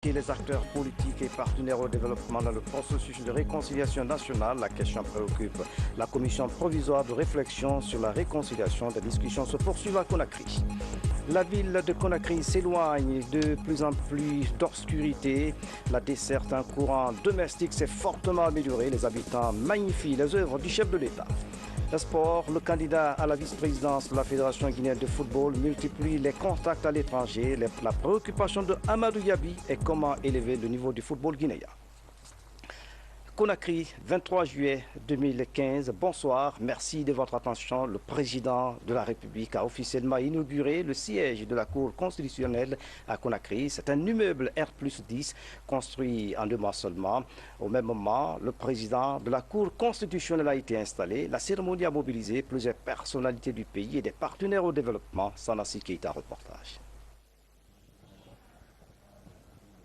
Les acteurs politiques et partenaires au développement dans le processus de réconciliation nationale, la question préoccupe la commission provisoire de réflexion sur la réconciliation. Des discussions se poursuivent à Conakry. La ville de Conakry s'éloigne de plus en plus d'obscurité. La desserte en courant domestique s'est fortement améliorée. Les habitants magnifient les œuvres du chef de l'État. Le sport, le candidat à la vice-présidence de la Fédération guinéenne de football multiplie les contacts à l'étranger. La préoccupation de Amadou Yabi est comment élever le niveau du football guinéen. Conakry, 23 juillet 2015. Bonsoir, merci de votre attention. Le président de la République a officiellement inauguré le siège de la Cour constitutionnelle à Conakry. C'est un immeuble R+10 construit en 2 mois seulement. Au même moment, le président de la Cour constitutionnelle a été installé. La cérémonie a mobilisé plusieurs personnalités du pays et des partenaires au développement. Sanassi Keita, reportage.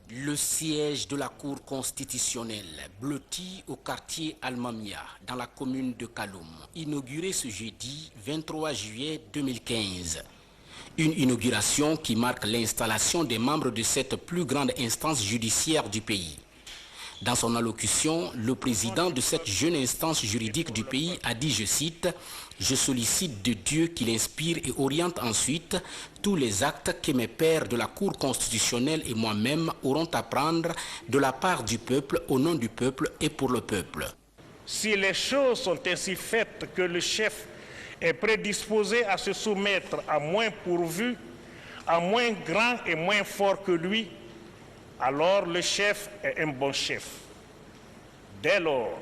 Le siège de la Cour constitutionnelle, blotti au quartier Al-Mamia, dans la commune de Kaloum, inauguré ce jeudi 23 juillet 2015. Une inauguration qui marque l'installation des membres de cette plus grande instance judiciaire du pays. Dans son allocution, le président de cette jeune instance juridique du pays a dit, je cite, « Je sollicite de Dieu qu'il inspire et oriente ensuite tous les actes que mes pairs de la Cour constitutionnelle et moi-même auront à prendre de la part du peuple, au nom du peuple et pour le peuple. » Si les choses sont ainsi faites que le chef est prédisposé à se soumettre à moins pourvu, à moins grand et moins fort que lui, alors le chef est un bon chef. Dès lors,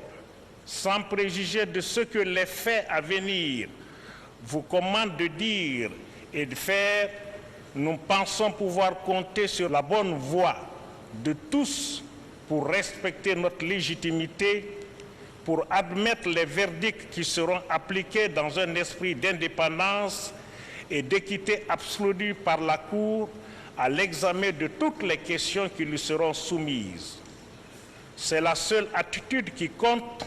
sans préjuger de ce que les faits à venir vous commandent de dire et de faire, nous pensons pouvoir compter sur la bonne voie de tous pour respecter notre légitimité, pour admettre les verdicts qui seront appliqués dans un esprit d'indépendance et d'équité absolue par la Cour à l'examen de toutes les questions qui lui seront soumises. C'est la seule attitude qui compte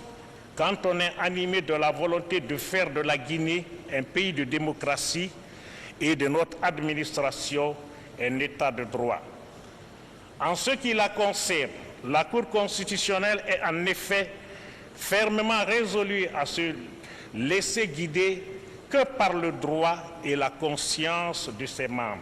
quand on est animé de la volonté de faire de la Guinée un pays de démocratie et de notre administration un État de droit. En ce qui la concerne, la Cour constitutionnelle est en effet fermement résolue à se laisser guider que par le droit et la conscience de ses membres.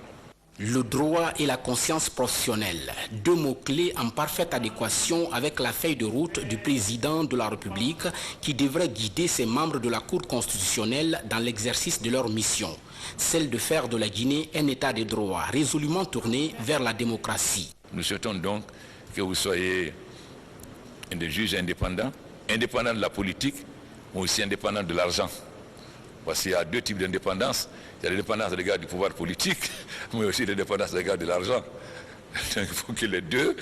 Le droit et la conscience professionnelle, 2 mots-clés en parfaite adéquation avec la feuille de route du président de la République qui devrait guider ses membres de la Cour constitutionnelle dans l'exercice de leur mission, celle de faire de la Guinée un État de droit résolument tourné vers la démocratie. Nous souhaitons donc que vous soyez des juges indépendants, indépendants de la politique, mais aussi indépendants de l'argent. Parce qu'il y a 2 types d'indépendance. Il y a l'indépendance à l'égard du pouvoir politique, mais aussi l'indépendance à l'égard de l'argent. Donc il faut que les deux,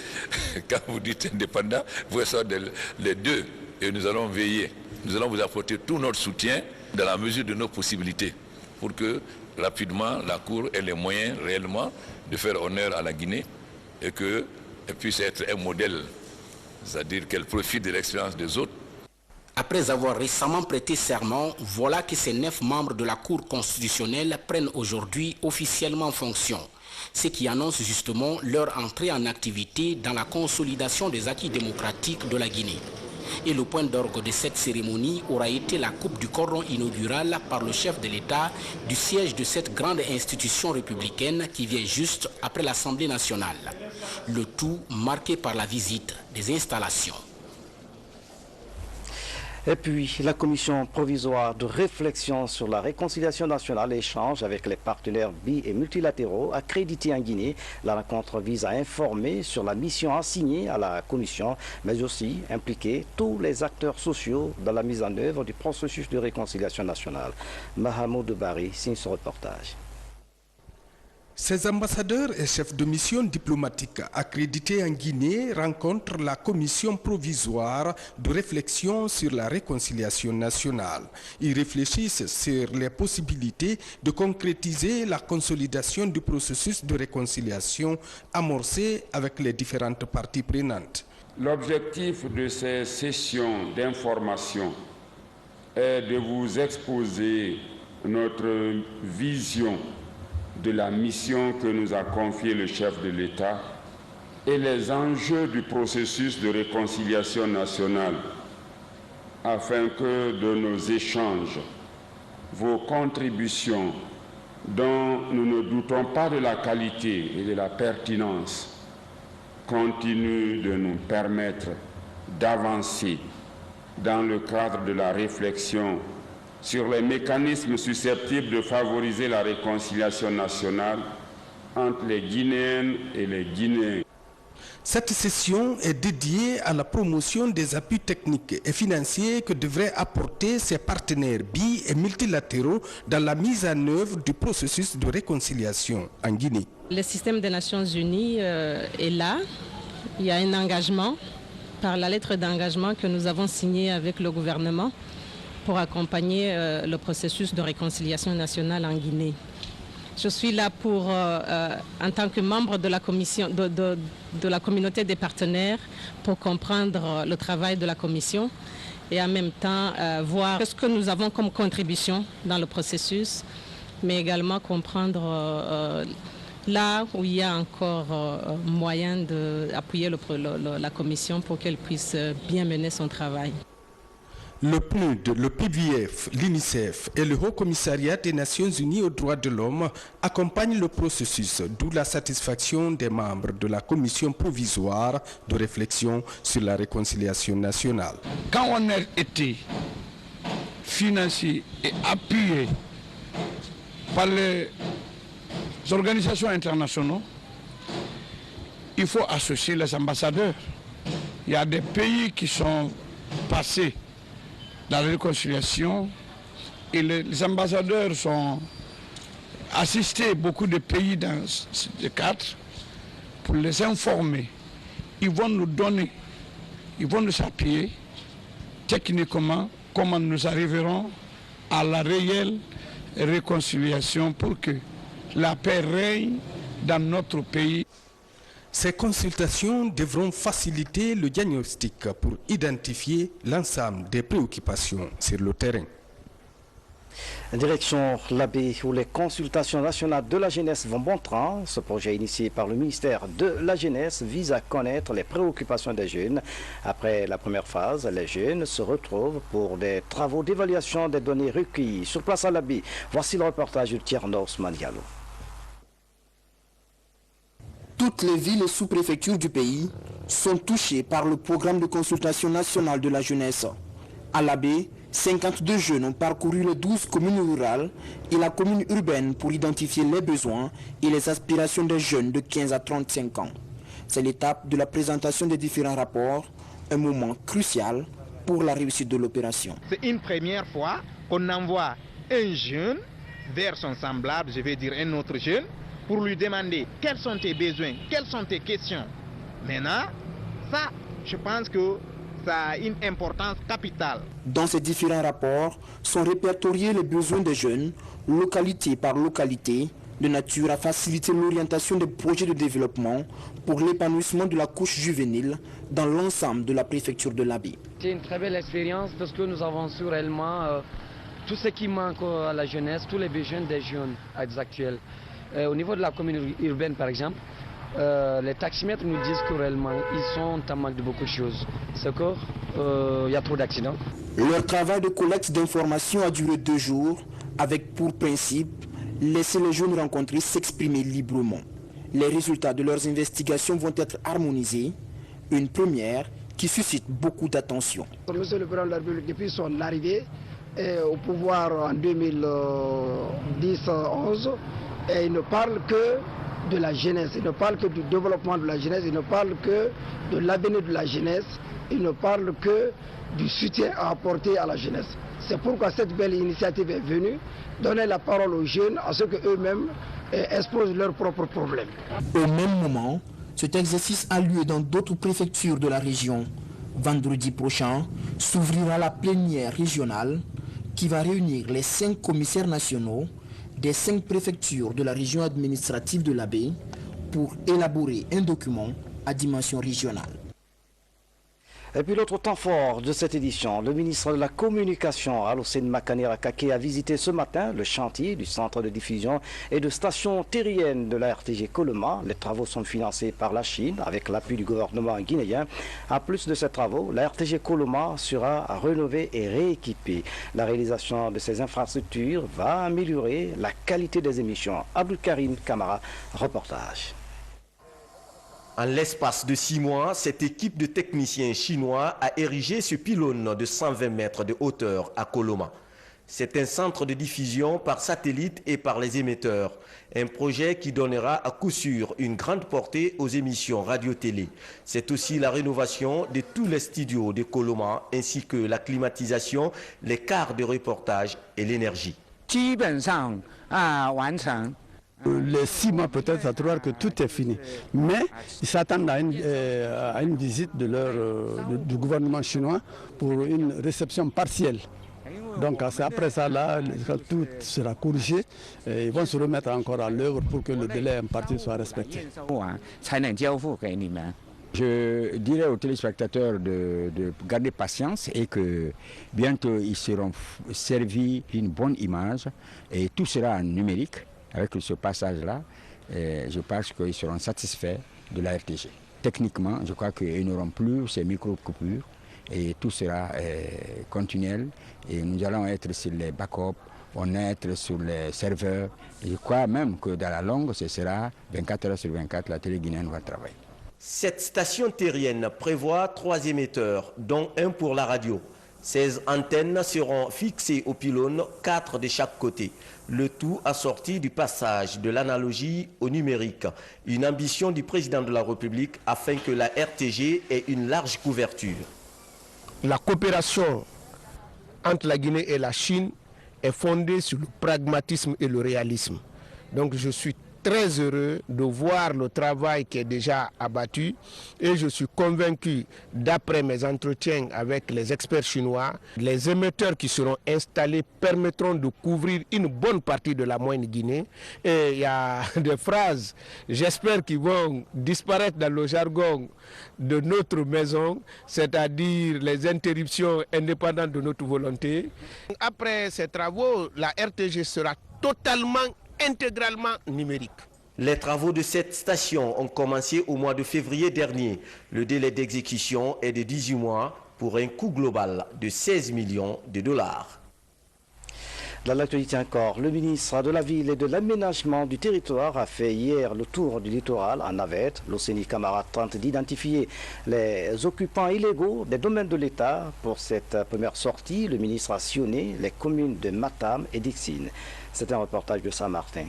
quand vous dites indépendant, vous soyez les deux. Et nous allons veiller. Nous allons vous apporter tout notre soutien dans la mesure de nos possibilités pour que rapidement la Cour ait les moyens réellement de faire honneur à la Guinée et qu'elle puisse être un modèle, c'est-à-dire qu'elle profite de l'expérience des autres. Après avoir récemment prêté serment, voilà que ces 9 membres de la Cour constitutionnelle prennent aujourd'hui officiellement fonction, ce qui annonce justement leur entrée en activité dans la consolidation des acquis démocratiques de la Guinée. Et le point d'orgue de cette cérémonie aura été la coupe du cordon inaugural par le chef de l'État du siège de cette grande institution républicaine qui vient juste après l'Assemblée nationale. Le tout marqué par la visite des installations. Et puis, la commission provisoire de réflexion sur la réconciliation nationale échange avec les partenaires bi- et multilatéraux accrédités en Guinée. La rencontre vise à informer sur la mission assignée à la commission, mais aussi impliquer tous les acteurs sociaux dans la mise en œuvre du processus de réconciliation nationale. Mahamoud Bari signe ce reportage. Ces ambassadeurs et chefs de mission diplomatique accrédités en Guinée rencontrent la commission provisoire de réflexion sur la réconciliation nationale. Ils réfléchissent sur les possibilités de concrétiser la consolidation du processus de réconciliation amorcé avec les différentes parties prenantes. L'objectif de ces sessions d'information est de vous exposer notre vision de la mission que nous a confiée le chef de l'État et les enjeux du processus de réconciliation nationale, afin que de nos échanges, vos contributions, dont nous ne doutons pas de la qualité et de la pertinence, continuent de nous permettre d'avancer dans le cadre de la réflexion sur les mécanismes susceptibles de favoriser la réconciliation nationale entre les Guinéennes et les Guinéens. Cette session est dédiée à la promotion des appuis techniques et financiers que devraient apporter ses partenaires bi- et multilatéraux dans la mise en œuvre du processus de réconciliation en Guinée. Le système des Nations Unies est là. Il y a un engagement par la lettre d'engagement que nous avons signée avec le gouvernement pour accompagner le processus de réconciliation nationale en Guinée. Je suis là pour, en tant que membre de la commission, de la communauté des partenaires, pour comprendre le travail de la commission et en même temps voir ce que nous avons comme contribution dans le processus, mais également comprendre là où il y a encore moyen d'appuyer la commission pour qu'elle puisse bien mener son travail. Le PNUD, le PVF, l'UNICEF et le Haut Commissariat des Nations Unies aux droits de l'homme accompagnent le processus, d'où la satisfaction des membres de la commission provisoire de réflexion sur la réconciliation nationale. Quand on a été financé et appuyé par les organisations internationales, il faut associer les ambassadeurs. Il y a des pays qui sont passés dans la réconciliation et les ambassadeurs sont assistés beaucoup de pays dans ce cadre pour les informer. Ils vont nous donner, ils vont nous appuyer techniquement comment nous arriverons à la réelle réconciliation pour que la paix règne dans notre pays. Ces consultations devront faciliter le diagnostic pour identifier l'ensemble des préoccupations sur le terrain. Direction l'Abbé, où les consultations nationales de la jeunesse vont bon train. Ce projet initié par le ministère de la Jeunesse vise à connaître les préoccupations des jeunes. Après la première phase, les jeunes se retrouvent pour des travaux d'évaluation des données recueillies. Sur place à l'Abbé, voici le reportage de Tierno Ousmane Diallo. Toutes les villes et sous-préfectures du pays sont touchées par le programme de consultation nationale de la jeunesse. À l'Abbé, 52 jeunes ont parcouru les 12 communes rurales et la commune urbaine pour identifier les besoins et les aspirations des jeunes de 15 à 35 ans. C'est l'étape de la présentation des différents rapports, un moment crucial pour la réussite de l'opération. C'est une première fois qu'on envoie un jeune vers son semblable, je vais dire un autre jeune, pour lui demander quels sont tes besoins, quelles sont tes questions. Maintenant, ça, je pense que ça a une importance capitale. Dans ces différents rapports sont répertoriés les besoins des jeunes, localité par localité, de nature à faciliter l'orientation des projets de développement pour l'épanouissement de la couche juvénile dans l'ensemble de la préfecture de l'Abbé. C'est une très belle expérience parce que nous avons su réellement tout ce qui manque à la jeunesse, tous les besoins des jeunes actuels. Au niveau de la commune urbaine, par exemple, les taximètres nous disent que réellement, ils sont en manque de beaucoup de choses. C'est qu'il y a trop d'accidents. Leur travail de collecte d'informations a duré 2 jours, avec pour principe laisser les jeunes rencontrés s'exprimer librement. Les résultats de leurs investigations vont être harmonisés, une première qui suscite beaucoup d'attention. Monsieur le Président de la République, depuis son arrivée au pouvoir en 2010-11, il ne parle que de la jeunesse, il ne parle que du développement de la jeunesse, il ne parle que de l'avenir de la jeunesse, il ne parle que du soutien à apporter à la jeunesse. C'est pourquoi cette belle initiative est venue, donner la parole aux jeunes, à ceux qu'eux-mêmes exposent leurs propres problèmes. Au même moment, cet exercice a lieu dans d'autres préfectures de la région. Vendredi prochain, s'ouvrira la plénière régionale qui va réunir les 5 commissaires nationaux des 5 préfectures de la région administrative de l'Abbé pour élaborer un document à dimension régionale. Et puis l'autre temps fort de cette édition, le ministre de la Communication, Alocene Makanera Kake, a visité ce matin le chantier du centre de diffusion et de station terrienne de la RTG Coloma. Les travaux sont financés par la Chine avec l'appui du gouvernement guinéen. En plus de ces travaux, la RTG Coloma sera rénovée et rééquipée. La réalisation de ces infrastructures va améliorer la qualité des émissions. Abdul Karim Kamara, reportage. En l'espace de 6 mois, cette équipe de techniciens chinois a érigé ce pylône de 120 mètres de hauteur à Coloma. C'est un centre de diffusion par satellite et par les émetteurs. Un projet qui donnera à coup sûr une grande portée aux émissions radio-télé. C'est aussi la rénovation de tous les studios de Coloma ainsi que la climatisation, les quarts de reportage et l'énergie. Les 6 mois peut-être, ça trouve que tout est fini. Mais ils s'attendent à une visite du gouvernement chinois pour une réception partielle. Donc après ça, là, tout sera corrigé et ils vont se remettre encore à l'œuvre pour que le délai imparti soit respecté. Je dirais aux téléspectateurs de garder patience et que bientôt ils seront servis d'une bonne image et tout sera en numérique. Avec ce passage-là, je pense qu'ils seront satisfaits de la RTG. Techniquement, je crois qu'ils n'auront plus ces micro-coupures et tout sera continuel. Et nous allons être sur les backups, on va être sur les serveurs. Et je crois même que dans la longue, ce sera 24 heures sur 24, la télé guinéenne va travailler. Cette station terrienne prévoit 3 émetteurs, dont un pour la radio. 16 antennes seront fixées au pylône, 4 de chaque côté. Le tout assorti du passage de l'analogie au numérique. Une ambition du président de la République afin que la RTG ait une large couverture. La coopération entre la Guinée et la Chine est fondée sur le pragmatisme et le réalisme. Donc je suis très heureux de voir le travail qui est déjà abattu et je suis convaincu, d'après mes entretiens avec les experts chinois, les émetteurs qui seront installés permettront de couvrir une bonne partie de la moyenne Guinée. Et il y a des phrases, j'espère, qui vont disparaître dans le jargon de notre maison, c'est-à-dire les interruptions indépendantes de notre volonté. Après ces travaux, la RTG sera intégralement numérique. Les travaux de cette station ont commencé au mois de février dernier. Le délai d'exécution est de 18 mois pour un coût global de 16 millions de dollars. Dans l'actualité encore, le ministre de la Ville et de l'Aménagement du Territoire a fait hier le tour du littoral en navette. L'Océnie Camara tente d'identifier les occupants illégaux des domaines de l'État. Pour cette première sortie, le ministre a sillonné les communes de Matam et d'Ixine. C'est un reportage de Saint-Martin.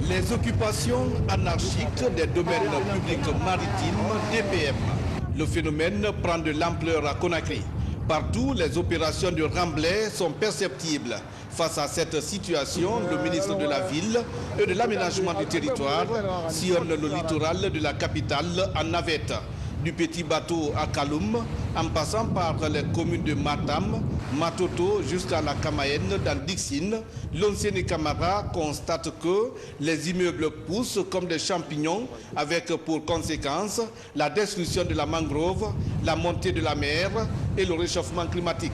Les occupations anarchiques des domaines publics maritimes DPM. Le phénomène prend de l'ampleur à Conakry. Partout, les opérations de remblai sont perceptibles. Face à cette situation, le ministre de la Ville et de l'Aménagement du Territoire sillonne le littoral de la capitale en navette. Du petit bateau à Kaloum, en passant par les communes de Matam, Matoto jusqu'à la Kamaenne dans Dixine, l'Onseni Camara constate que les immeubles poussent comme des champignons avec pour conséquence la destruction de la mangrove, la montée de la mer et le réchauffement climatique.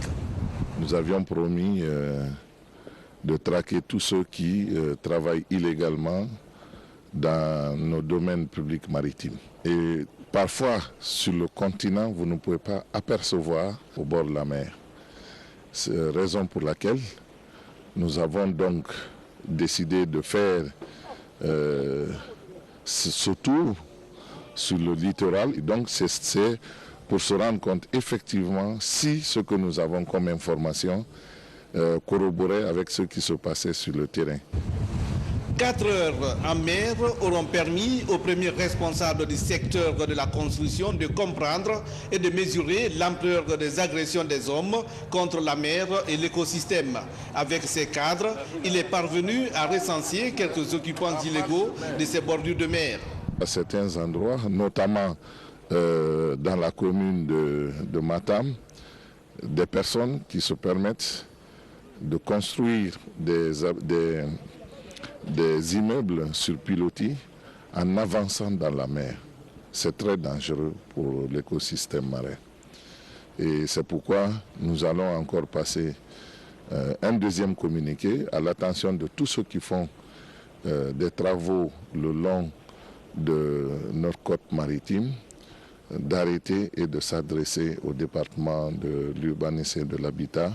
Nous avions promis de traquer tous ceux qui travaillent illégalement dans nos domaines publics maritimes. Et parfois, sur le continent, vous ne pouvez pas apercevoir au bord de la mer. C'est la raison pour laquelle nous avons donc décidé de faire ce tour sur le littoral. Et donc, c'est pour se rendre compte effectivement si ce que nous avons comme information corroborait avec ce qui se passait sur le terrain. 4 heures en mer auront permis aux premiers responsables du secteur de la construction de comprendre et de mesurer l'ampleur des agressions des hommes contre la mer et l'écosystème. Avec ces cadres, il est parvenu à recenser quelques occupants illégaux de ces bordures de mer. À certains endroits, notamment dans la commune de Matam, des personnes qui se permettent de construire des immeubles sur pilotis en avançant dans la mer. c'est très dangereux pour l'écosystème marin. Et c'est pourquoi nous allons encore passer un deuxième communiqué à l'attention de tous ceux qui font des travaux le long de notre côte maritime, d'arrêter et de s'adresser au département de l'urbanisme et de l'habitat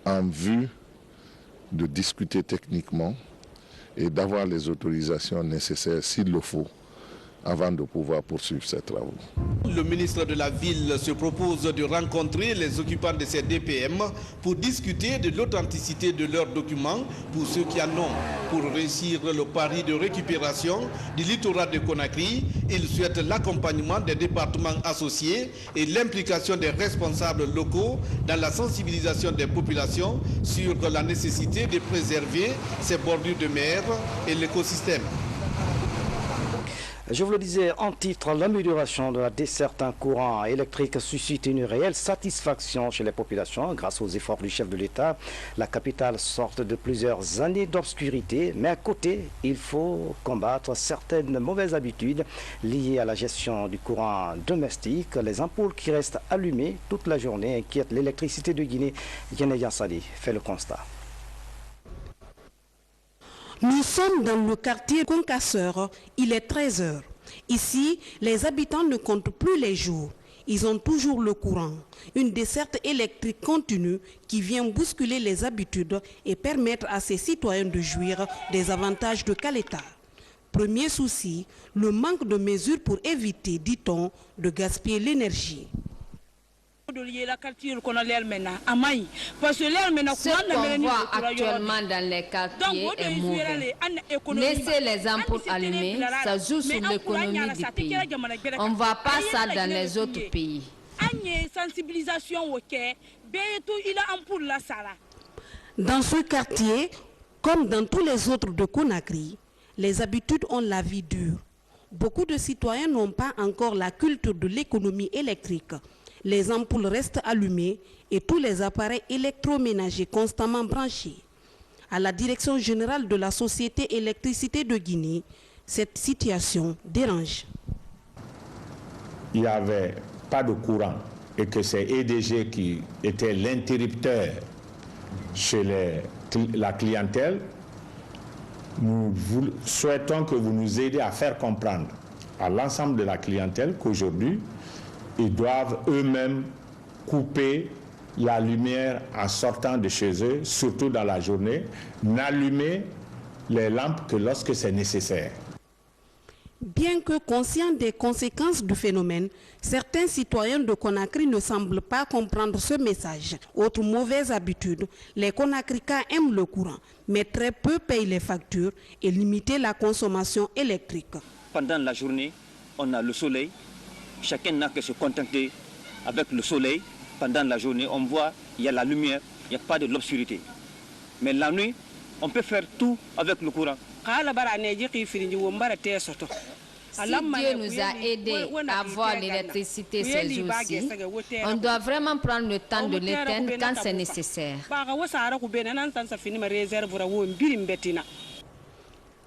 en vue de discuter techniquement et d'avoir les autorisations nécessaires s'il le faut avant de pouvoir poursuivre ces travaux. Le ministre de la Ville se propose de rencontrer les occupants de ces DPM pour discuter de l'authenticité de leurs documents pour ceux qui en ont. Pour réussir le pari de récupération du littoral de Conakry, il souhaite l'accompagnement des départements associés et l'implication des responsables locaux dans la sensibilisation des populations sur la nécessité de préserver ces bordures de mer et l'écosystème. Je vous le disais en titre, l'amélioration de la desserte en courant électrique suscite une réelle satisfaction chez les populations grâce aux efforts du chef de l'État. La capitale sort de plusieurs années d'obscurité, mais à côté, il faut combattre certaines mauvaises habitudes liées à la gestion du courant domestique. Les ampoules qui restent allumées toute la journée inquiètent l'électricité de Guinée. Guinée Yansali fait le constat. Nous sommes dans le quartier Concasseur, il est 13 h. Ici, les habitants ne comptent plus les jours. Ils ont toujours le courant. Une desserte électrique continue qui vient bousculer les habitudes et permettre à ces citoyens de jouir des avantages de Caleta. Premier souci, le manque de mesures pour éviter, dit-on, de gaspiller l'énergie. Ce qu'on voit actuellement dans les quartiers est mauvais. Laisser les ampoules allumées, ça joue sur l'économie du pays. On ne voit pas ça dans les autres pays. Dans ce quartier, comme dans tous les autres de Conakry, les habitudes ont la vie dure. Beaucoup de citoyens n'ont pas encore la culture de l'économie électrique. Les ampoules restent allumées et tous les appareils électroménagers constamment branchés. À la direction générale de la Société Électricité de Guinée, cette situation dérange. Il n'y avait pas de courant et que c'est EDG qui était l'interrupteur chez la clientèle. Nous souhaitons que vous nous aidiez à faire comprendre à l'ensemble de la clientèle qu'aujourd'hui, ils doivent eux-mêmes couper la lumière en sortant de chez eux, surtout dans la journée, n'allumer les lampes que lorsque c'est nécessaire. Bien que conscients des conséquences du phénomène, certains citoyens de Conakry ne semblent pas comprendre ce message. Autre mauvaise habitude, les Conakrycains aiment le courant, mais très peu payent les factures et limitent la consommation électrique. Pendant la journée, on a le soleil. Chacun n'a que se contenter avec le soleil. Pendant la journée, on voit, il y a la lumière, il n'y a pas de l'obscurité. Mais la nuit, on peut faire tout avec le courant. Si Dieu nous a aidés à avoir l'électricité ces jours-ci, on doit vraiment prendre le temps de l'éteindre quand c'est nécessaire.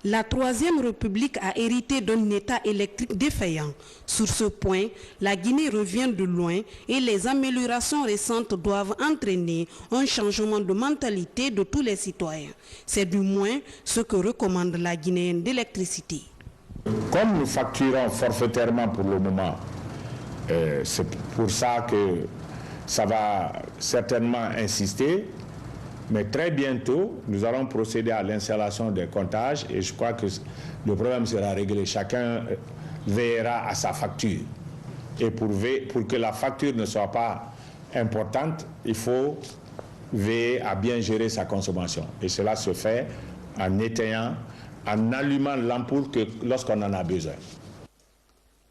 La Troisième République a hérité d'un État électrique défaillant. Sur ce point, la Guinée revient de loin et les améliorations récentes doivent entraîner un changement de mentalité de tous les citoyens. C'est du moins ce que recommande la Guinéenne d'électricité. Comme nous facturons forfaitairement pour le moment, c'est pour ça que ça va certainement insister. Mais très bientôt, nous allons procéder à l'installation des comptages et je crois que le problème sera réglé. Chacun veillera à sa facture. Et pour que la facture ne soit pas importante, il faut veiller à bien gérer sa consommation. Et cela se fait en éteignant, en allumant l'ampoule que lorsqu'on en a besoin.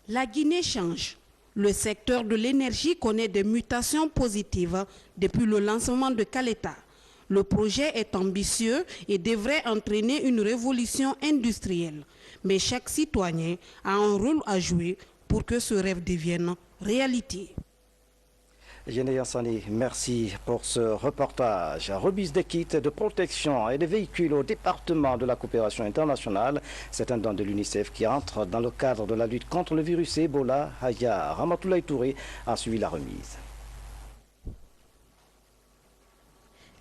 La Guinée change. Le secteur de l'énergie connaît des mutations positives depuis le lancement de Caleta. Le projet est ambitieux et devrait entraîner une révolution industrielle. Mais chaque citoyen a un rôle à jouer pour que ce rêve devienne réalité. Yéné Yassani, merci pour ce reportage. Remise des kits de protection et des véhicules au département de la coopération internationale. C'est un don de l'UNICEF qui entre dans le cadre de la lutte contre le virus Ebola. Haya Ramatoulaye Touré a suivi la remise.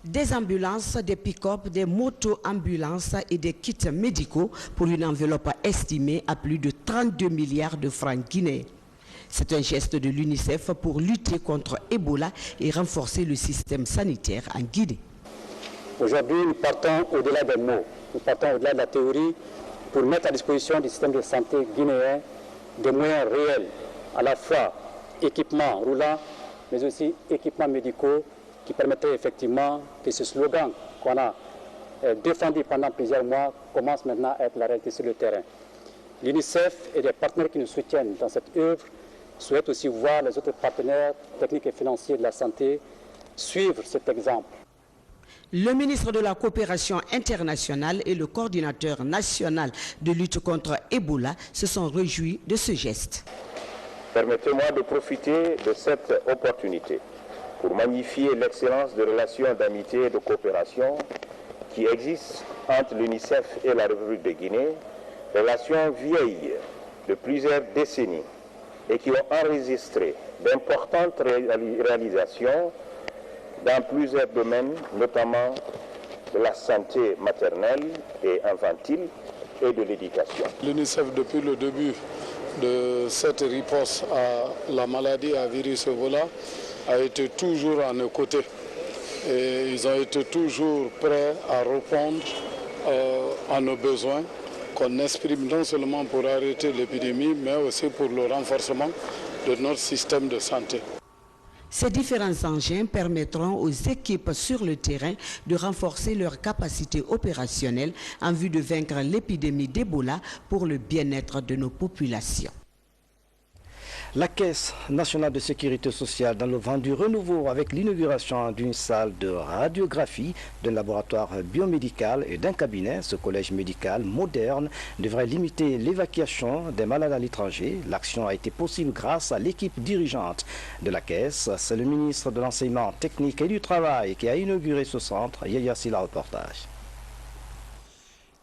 Des ambulances, des pick-up, des moto-ambulances et des kits médicaux pour une enveloppe estimée à plus de 32 milliards de francs guinéens. C'est un geste de l'UNICEF pour lutter contre Ebola et renforcer le système sanitaire en Guinée. Aujourd'hui, nous partons au-delà des mots, nous partons au-delà de la théorie pour mettre à disposition du système de santé guinéen des moyens réels, à la fois équipements roulants, mais aussi équipements médicaux qui permettaient effectivement que ce slogan qu'on a défendu pendant plusieurs mois commence maintenant à être la réalité sur le terrain. L'UNICEF et les partenaires qui nous soutiennent dans cette œuvre souhaitent aussi voir les autres partenaires techniques et financiers de la santé suivre cet exemple. Le ministre de la Coopération internationale et le coordinateur national de lutte contre Ebola se sont réjouis de ce geste. Permettez-moi de profiter de cette opportunité pour magnifier l'excellence de relations d'amitié et de coopération qui existent entre l'UNICEF et la République de Guinée, relations vieilles de plusieurs décennies et qui ont enregistré d'importantes réalisations dans plusieurs domaines, notamment de la santé maternelle et infantile et de l'éducation. L'UNICEF, depuis le début de cette riposte à la maladie à virus Ebola, a été toujours à nos côtés. Et ils ont été toujours prêts à répondre à nos besoins qu'on exprime non seulement pour arrêter l'épidémie, mais aussi pour le renforcement de notre système de santé. Ces différents engins permettront aux équipes sur le terrain de renforcer leur capacité opérationnelle en vue de vaincre l'épidémie d'Ebola pour le bien-être de nos populations. La Caisse nationale de sécurité sociale dans le vent du renouveau avec l'inauguration d'une salle de radiographie, d'un laboratoire biomédical et d'un cabinet. Ce collège médical moderne devrait limiter l'évacuation des malades à l'étranger. L'action a été possible grâce à l'équipe dirigeante de la Caisse. C'est le ministre de l'Enseignement technique et du Travail qui a inauguré ce centre. Yaya Silla, reportage.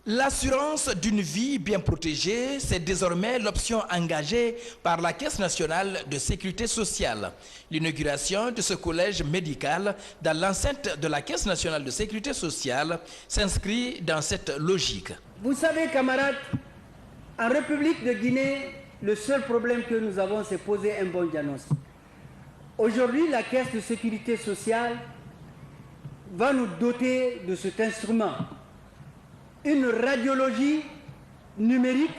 L'assurance d'une vie bien protégée, c'est désormais l'option engagée par la Caisse nationale de sécurité sociale. L'inauguration de ce collège médical dans l'enceinte de la Caisse nationale de sécurité sociale s'inscrit dans cette logique. Vous savez, camarades, en République de Guinée, le seul problème que nous avons, c'est poser un bon diagnostic. Aujourd'hui, la Caisse de sécurité sociale va nous doter de cet instrument. Une radiologie numérique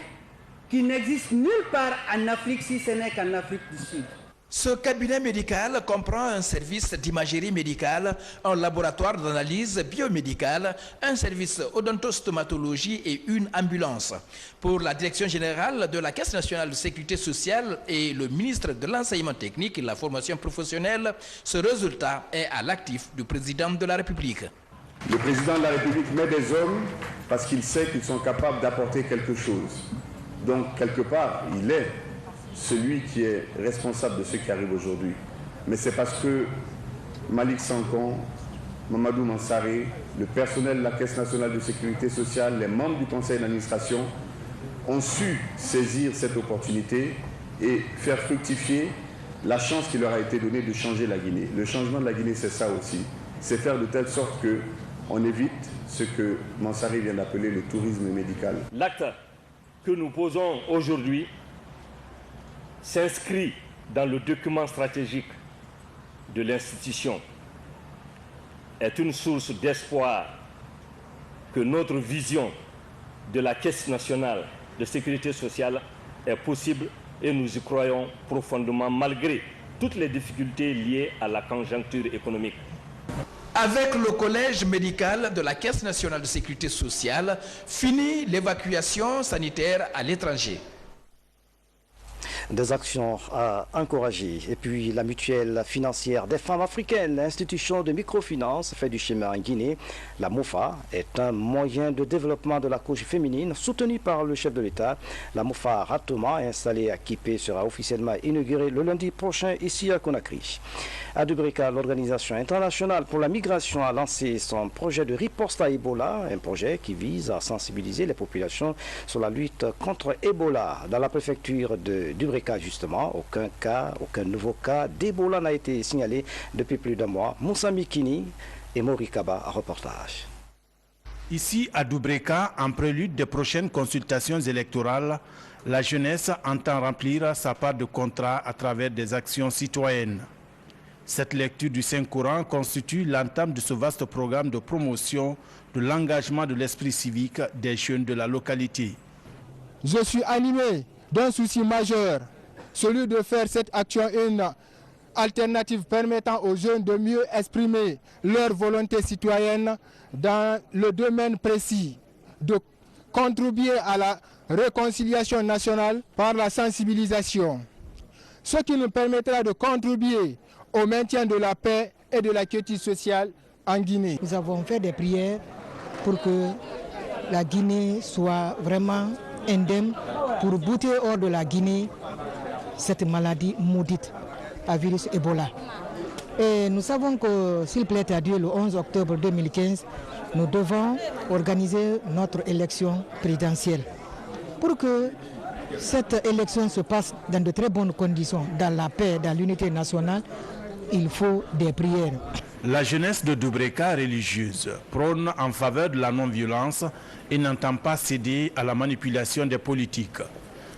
qui n'existe nulle part en Afrique si ce n'est qu'en Afrique du Sud. Ce cabinet médical comprend un service d'imagerie médicale, un laboratoire d'analyse biomédicale, un service odontostomatologie et une ambulance. Pour la direction générale de la Caisse nationale de sécurité sociale et le ministre de l'Enseignement technique et de la formation professionnelle, ce résultat est à l'actif du président de la République. Le président de la République met des hommes parce qu'il sait qu'ils sont capables d'apporter quelque chose. Donc, quelque part, il est celui qui est responsable de ce qui arrive aujourd'hui. Mais c'est parce que Malik Sankon, Mamadou Mansaré, le personnel de la Caisse nationale de sécurité sociale, les membres du conseil d'administration ont su saisir cette opportunité et faire fructifier la chance qui leur a été donnée de changer la Guinée. Le changement de la Guinée, c'est ça aussi. C'est faire de telle sorte que on évite ce que Mansaré vient d'appeler le tourisme médical. L'acte que nous posons aujourd'hui s'inscrit dans le document stratégique de l'institution, est une source d'espoir que notre vision de la Caisse nationale de sécurité sociale est possible et nous y croyons profondément malgré toutes les difficultés liées à la conjoncture économique. Avec le collège médical de la Caisse nationale de sécurité sociale, finit l'évacuation sanitaire à l'étranger. Des actions à encourager. Et puis la mutuelle financière des femmes africaines, l'institution de microfinance, fait du chemin en Guinée. La MOFA est un moyen de développement de la couche féminine soutenu par le chef de l'État. La MOFA Ratoma, installée à Kipé, sera officiellement inaugurée le lundi prochain ici à Conakry. À Dubrika, l'Organisation internationale pour la migration a lancé son projet de riposte à Ebola, un projet qui vise à sensibiliser les populations sur la lutte contre Ebola. Dans la préfecture de Dubrika, justement, aucun nouveau cas d'Ebola n'a été signalé depuis plus d'un mois. Moussa Mikini et Morikaba, reportage. Ici à Dubrika, en prélude des prochaines consultations électorales, la jeunesse entend remplir sa part de contrat à travers des actions citoyennes. Cette lecture du Saint-Coran constitue l'entame de ce vaste programme de promotion de l'engagement de l'esprit civique des jeunes de la localité. Je suis animé d'un souci majeur, celui de faire cette action une alternative permettant aux jeunes de mieux exprimer leur volonté citoyenne dans le domaine précis, de contribuer à la réconciliation nationale par la sensibilisation, ce qui nous permettra de contribuer au maintien de la paix et de la quiétude sociale en Guinée. Nous avons fait des prières pour que la Guinée soit vraiment indemne, pour bouter hors de la Guinée cette maladie maudite à virus Ebola. Et nous savons que s'il plaît à Dieu, le 11 octobre 2015, nous devons organiser notre élection présidentielle. Pour que cette élection se passe dans de très bonnes conditions, dans la paix, dans l'unité nationale, il faut des prières. La jeunesse de Dubrika religieuse prône en faveur de la non-violence et n'entend pas céder à la manipulation des politiques.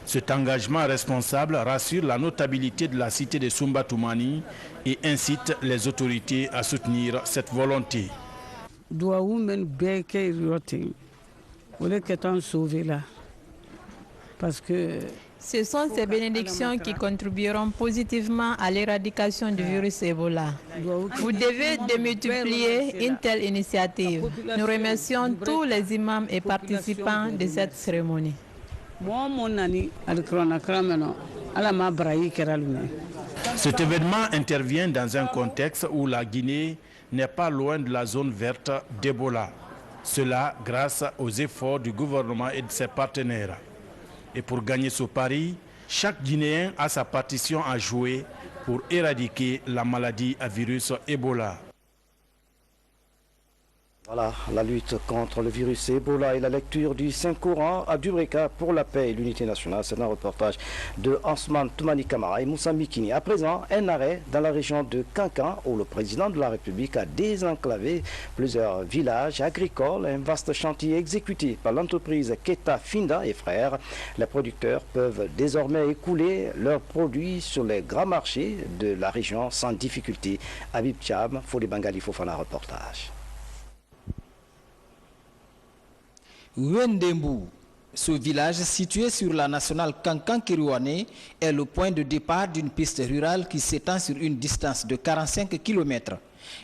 Cet engagement responsable rassure la notabilité de la cité de Sumba-Toumani et incite les autorités à soutenir cette volonté. Parce que ce sont ces bénédictions qui contribueront positivement à l'éradication du virus Ebola. Vous devez démultiplier une telle initiative. Nous remercions tous les imams et participants de cette cérémonie. Cet événement intervient dans un contexte où la Guinée n'est pas loin de la zone verte d'Ebola. Cela grâce aux efforts du gouvernement et de ses partenaires. Et pour gagner ce pari, chaque Guinéen a sa partition à jouer pour éradiquer la maladie à virus Ebola. Voilà, la lutte contre le virus Ebola et la lecture du Saint-Coran à Dubrika pour la paix et l'unité nationale. C'est un reportage de Ansman Toumani Kamara et Moussa Mikini. À présent, un arrêt dans la région de Kankan où le président de la République a désenclavé plusieurs villages agricoles. Un vaste chantier exécuté par l'entreprise Keta Finda et Frères. Les producteurs peuvent désormais écouler leurs produits sur les grands marchés de la région sans difficulté. Habib Tchab, Foli Bangali Fofana, reportage. Wendembu, ce village situé sur la nationale Kankan-Kirouane est le point de départ d'une piste rurale qui s'étend sur une distance de 45 km.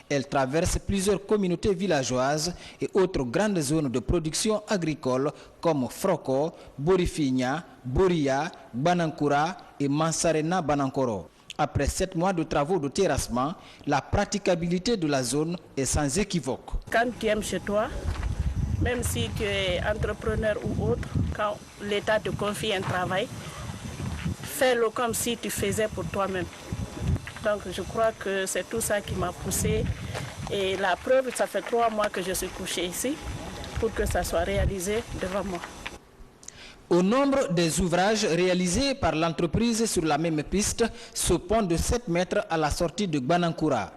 Elle traverse plusieurs communautés villageoises et autres grandes zones de production agricole comme Froko, Borifinia, Boria, Banankura et Mansarena Banankoro. Après 7 mois de travaux de terrassement, la praticabilité de la zone est sans équivoque. Quand tu aimes chez toi, même si tu es entrepreneur ou autre, quand l'État te confie un travail, fais-le comme si tu faisais pour toi-même. Donc je crois que c'est tout ça qui m'a poussé. Et la preuve, ça fait 3 mois que je suis couchée ici pour que ça soit réalisé devant moi. Au nombre des ouvrages réalisés par l'entreprise sur la même piste, ce pont de 7 mètres à la sortie de Banankura,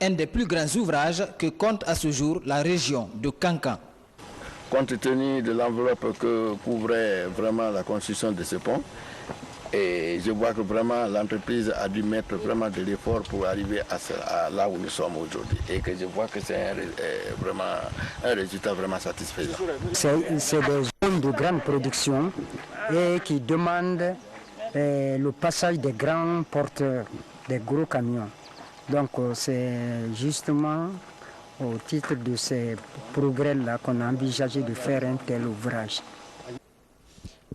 un des plus grands ouvrages que compte à ce jour la région de Kankan. Compte tenu de l'enveloppe que couvrait vraiment la construction de ce pont, et je vois que vraiment l'entreprise a dû mettre vraiment de l'effort pour arriver à là où nous sommes aujourd'hui, et que je vois que c'est vraiment un résultat vraiment satisfaisant. C'est des zones de grande production et qui demandent le passage des grands porteurs, des gros camions. Donc c'est justement au titre de ces progrès-là qu'on a envisagé de faire un tel ouvrage.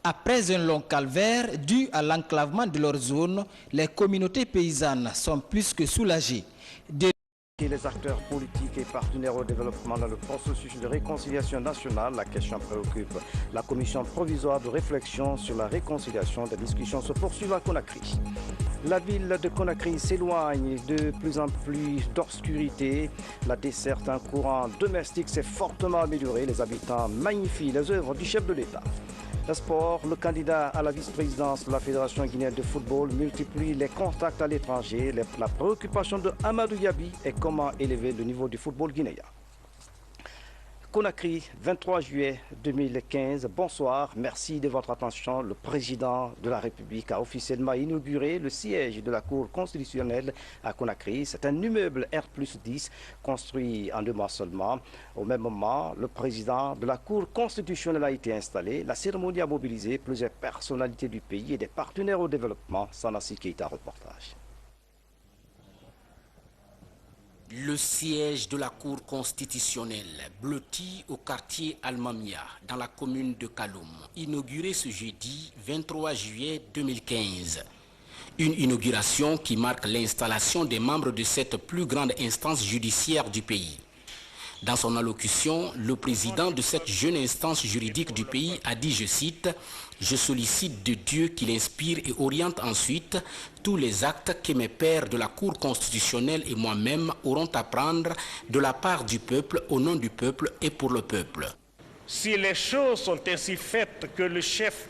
Après un long calvaire dû à l'enclavement de leur zone, les communautés paysannes sont plus que soulagées. Les acteurs politiques et partenaires au développement dans le processus de réconciliation nationale, la question préoccupe. La commission provisoire de réflexion sur la réconciliation des discussions se poursuit à Conakry. La ville de Conakry s'éloigne de plus en plus d'obscurité. La desserte en courant domestique s'est fortement améliorée. Les habitants magnifient les œuvres du chef de l'État. Le sport, le candidat à la vice-présidence de la Fédération guinéenne de football multiplie les contacts à l'étranger. La préoccupation de Amadou Yabi est comment élever le niveau du football guinéen. Conakry, 23 juillet 2015. Bonsoir, merci de votre attention. Le président de la République a officiellement inauguré le siège de la Cour constitutionnelle à Conakry. C'est un immeuble R+10 construit en 2 mois seulement. Au même moment, le président de la Cour constitutionnelle a été installé. La cérémonie a mobilisé plusieurs personnalités du pays et des partenaires au développement. Sanassi Keita, reportage. Le siège de la Cour constitutionnelle, blotti au quartier Almamia, dans la commune de Kaloum, inauguré ce jeudi 23 juillet 2015. Une inauguration qui marque l'installation des membres de cette plus grande instance judiciaire du pays. Dans son allocution, le président de cette jeune instance juridique du pays a dit, je cite, « Je sollicite de Dieu qu'il inspire et oriente ensuite tous les actes que mes pairs de la Cour constitutionnelle et moi-même auront à prendre de la part du peuple, au nom du peuple et pour le peuple. » Si les choses sont ainsi faites que le chef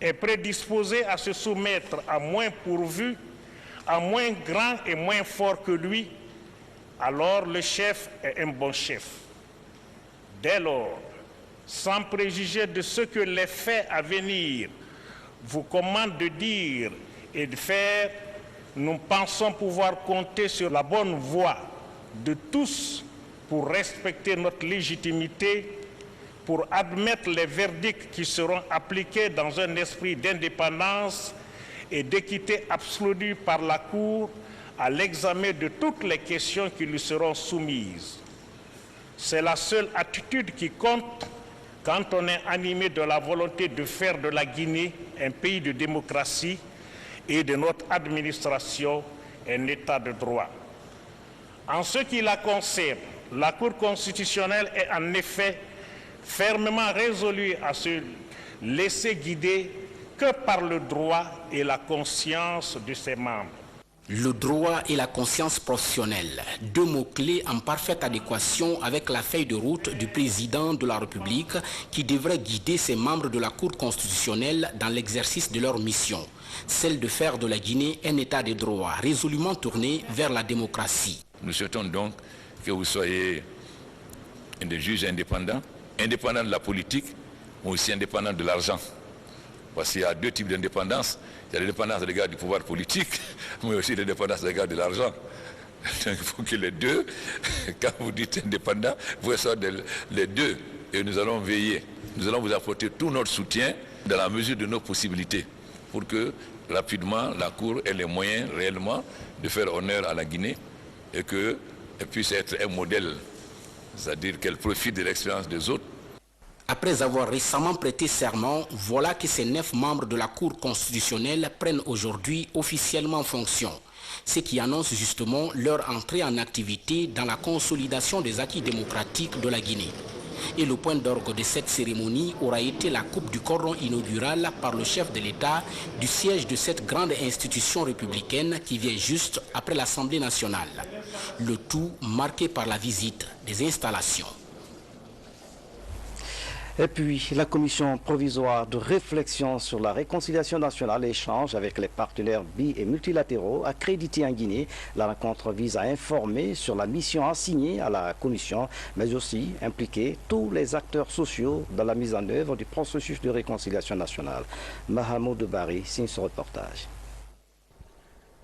est prédisposé à se soumettre à moins pourvu, à moins grand et moins fort que lui, alors le chef est un bon chef. Dès lors, sans préjuger de ce que les faits à venir vous commandent de dire et de faire, nous pensons pouvoir compter sur la bonne voie de tous pour respecter notre légitimité, pour admettre les verdicts qui seront appliqués dans un esprit d'indépendance et d'équité absolue par la Cour à l'examen de toutes les questions qui lui seront soumises. C'est la seule attitude qui compte quand on est animé de la volonté de faire de la Guinée un pays de démocratie et de notre administration un État de droit. En ce qui la concerne, la Cour constitutionnelle est en effet fermement résolue à se laisser guider que par le droit et la conscience de ses membres. Le droit et la conscience professionnelle, 2 mots-clés en parfaite adéquation avec la feuille de route du président de la République qui devrait guider ses membres de la Cour constitutionnelle dans l'exercice de leur mission, celle de faire de la Guinée un État de droit résolument tourné vers la démocratie. Nous souhaitons donc que vous soyez des juges indépendants, indépendants de la politique, mais aussi indépendants de l'argent. Parce qu'il y a 2 types d'indépendance. Il y a l'indépendance à l'égard du pouvoir politique, mais aussi l'indépendance à l'égard de l'argent. Donc il faut que les deux, quand vous dites indépendant, vous soyez les deux. Et nous allons veiller. Nous allons vous apporter tout notre soutien dans la mesure de nos possibilités pour que rapidement la Cour ait les moyens réellement de faire honneur à la Guinée et qu'elle puisse être un modèle, c'est-à-dire qu'elle profite de l'expérience des autres. Après avoir récemment prêté serment, voilà que ces 9 membres de la Cour constitutionnelle prennent aujourd'hui officiellement fonction, ce qui annonce justement leur entrée en activité dans la consolidation des acquis démocratiques de la Guinée. Et le point d'orgue de cette cérémonie aura été la coupe du cordon inaugural par le chef de l'État du siège de cette grande institution républicaine qui vient juste après l'Assemblée nationale. Le tout marqué par la visite des installations. Et puis, la commission provisoire de réflexion sur la réconciliation nationale et échange avec les partenaires bi- et multilatéraux accrédités en Guinée. La rencontre vise à informer sur la mission assignée à la commission, mais aussi impliquer tous les acteurs sociaux dans la mise en œuvre du processus de réconciliation nationale. Mahamoud Bari signe ce reportage.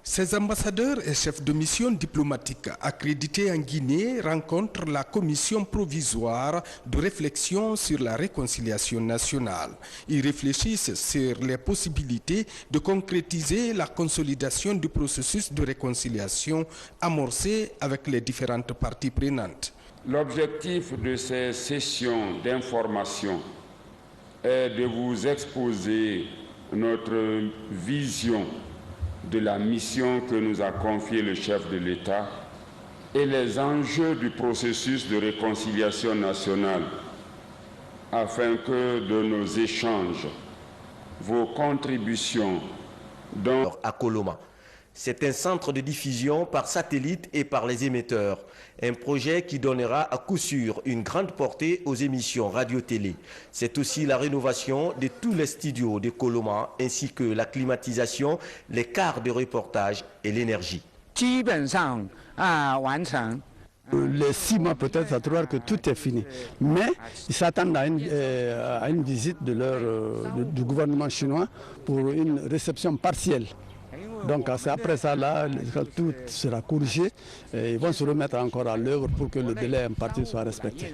Ces ambassadeurs et chefs de mission diplomatique accrédités en Guinée rencontrent la commission provisoire de réflexion sur la réconciliation nationale. Ils réfléchissent sur les possibilités de concrétiser la consolidation du processus de réconciliation amorcé avec les différentes parties prenantes. L'objectif de ces sessions d'information est de vous exposer notre vision de la mission que nous a confiée le chef de l'État et les enjeux du processus de réconciliation nationale, afin que de nos échanges, vos contributions à Koloma. C'est un centre de diffusion par satellite et par les émetteurs. Un projet qui donnera à coup sûr une grande portée aux émissions radio-télé. C'est aussi la rénovation de tous les studios de Koloma ainsi que la climatisation, les quarts de reportage et l'énergie. Les 6 mois peut-être, ça trouve que tout est fini. Mais ils s'attendent à une visite du gouvernement chinois pour une réception partielle. Donc c'est après ça, là, tout sera corrigé et ils vont se remettre encore à l'œuvre pour que le délai imparti soit respecté.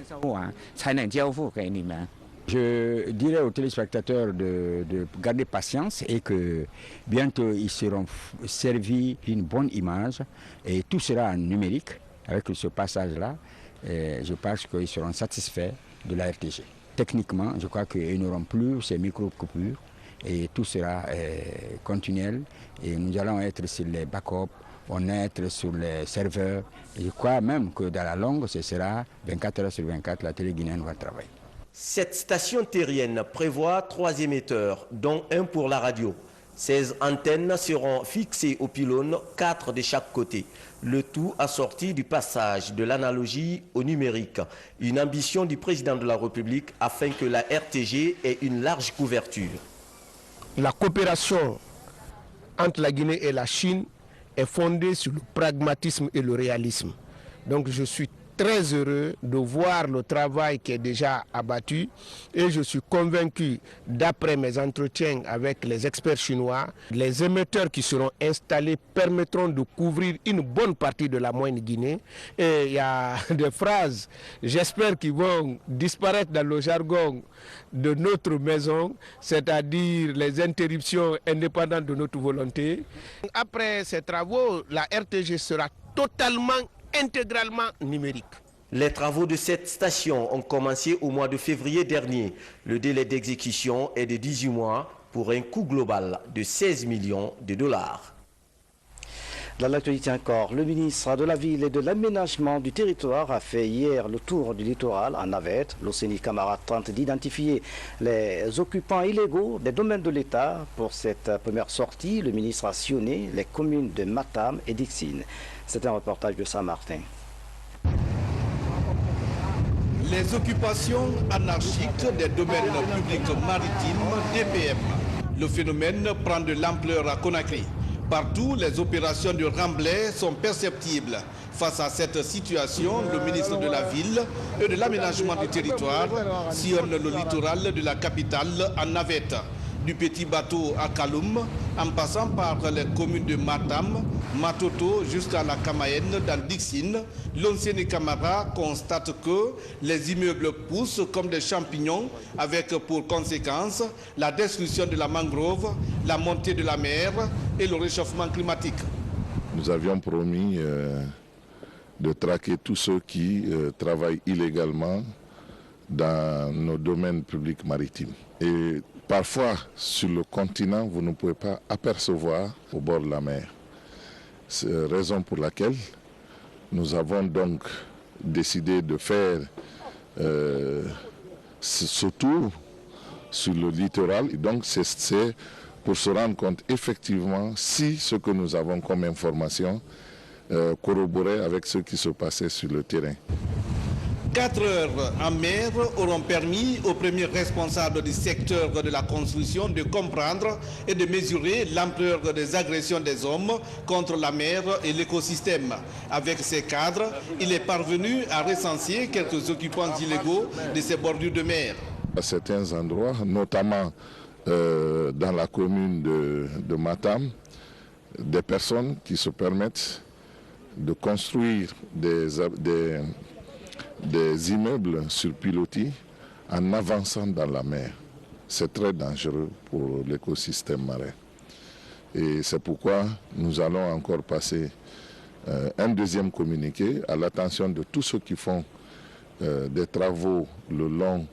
Je dirais aux téléspectateurs de garder patience et que bientôt ils seront servis d'une bonne image et tout sera en numérique. Avec ce passage-là, je pense qu'ils seront satisfaits de la RTG. Techniquement, je crois qu'ils n'auront plus ces micro-coupures et tout sera continuel. Et nous allons être sur les backups, on va être sur les serveurs. Et je crois même que dans la longue, ce sera 24 heures sur 24, la télé guinéenne va travailler. Cette station terrienne prévoit 3 émetteurs, dont un pour la radio. 16 antennes seront fixées aux pylônes, 4 de chaque côté. Le tout assorti du passage de l'analogie au numérique. Une ambition du président de la République afin que la RTG ait une large couverture. La coopération entre la Guinée et la Chine est fondée sur le pragmatisme et le réalisme. Donc je suis très heureux de voir le travail qui est déjà abattu et je suis convaincu, d'après mes entretiens avec les experts chinois, les émetteurs qui seront installés permettront de couvrir une bonne partie de la Moyenne Guinée. Et il y a des phrases, j'espère, qui vont disparaître dans le jargon de notre maison, c'est-à-dire les interruptions indépendantes de notre volonté. Après ces travaux, la RTG sera totalement intégralement numérique. Les travaux de cette station ont commencé au mois de février dernier. Le délai d'exécution est de 18 mois pour un coût global de 16 millions de dollars. Dans l'actualité encore, le ministre de la Ville et de l'Aménagement du Territoire a fait hier le tour du littoral en navette. L'Océanie Camara tente d'identifier les occupants illégaux des domaines de l'État. Pour cette première sortie, le ministre a sillonné les communes de Matam et Dixine. C'est un reportage de Saint-Martin. Les occupations anarchiques des domaines publics maritimes DPM. Le phénomène prend de l'ampleur à Conakry. Partout, les opérations de remblai sont perceptibles. Face à cette situation, le ministre de la Ville et de l'Aménagement du Territoire sillonne le littoral de la capitale en navette. Du Petit Bateau à Kaloum, en passant par les communes de Matam, Matoto jusqu'à la Kamaenne dans Dixine, l'Océanie Camara constate que les immeubles poussent comme des champignons avec pour conséquence la destruction de la mangrove, la montée de la mer et le réchauffement climatique. Nous avions promis de traquer tous ceux qui travaillent illégalement dans nos domaines publics maritimes. Et parfois, sur le continent, vous ne pouvez pas apercevoir au bord de la mer. C'est la raison pour laquelle nous avons donc décidé de faire ce tour sur le littoral. Et donc, c'est pour se rendre compte effectivement si ce que nous avons comme information corroborait avec ce qui se passait sur le terrain. 4 heures en mer auront permis aux premiers responsables du secteur de la construction de comprendre et de mesurer l'ampleur des agressions des hommes contre la mer et l'écosystème. Avec ces cadres, il est parvenu à recenser quelques occupants illégaux de ces bordures de mer. À certains endroits, notamment dans la commune de Matam, des personnes qui se permettent de construire des immeubles sur pilotis en avançant dans la mer. C'est très dangereux pour l'écosystème marin. Et c'est pourquoi nous allons encore passer un deuxième communiqué à l'attention de tous ceux qui font des travaux le long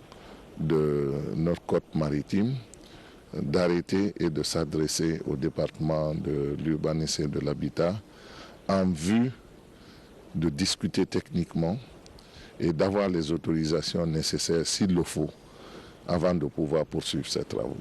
de notre côte maritime d'arrêter et de s'adresser au département de l'urbanisme et de l'habitat en vue de discuter techniquement et d'avoir les autorisations nécessaires s'il le faut avant de pouvoir poursuivre ces travaux.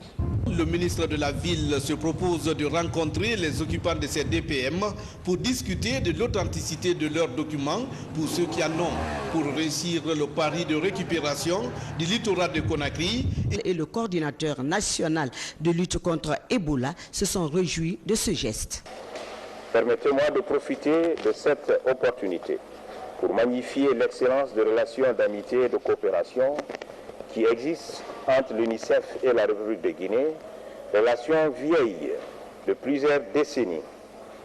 Le ministre de la Ville se propose de rencontrer les occupants de ces DPM pour discuter de l'authenticité de leurs documents pour ceux qui en ont, pour réussir le pari de récupération du littoral de Conakry. Et le coordinateur national de lutte contre Ebola se sont réjouis de ce geste. Permettez-moi de profiter de cette opportunité pour magnifier l'excellence de relations d'amitié et de coopération qui existent entre l'UNICEF et la République de Guinée, relations vieilles de plusieurs décennies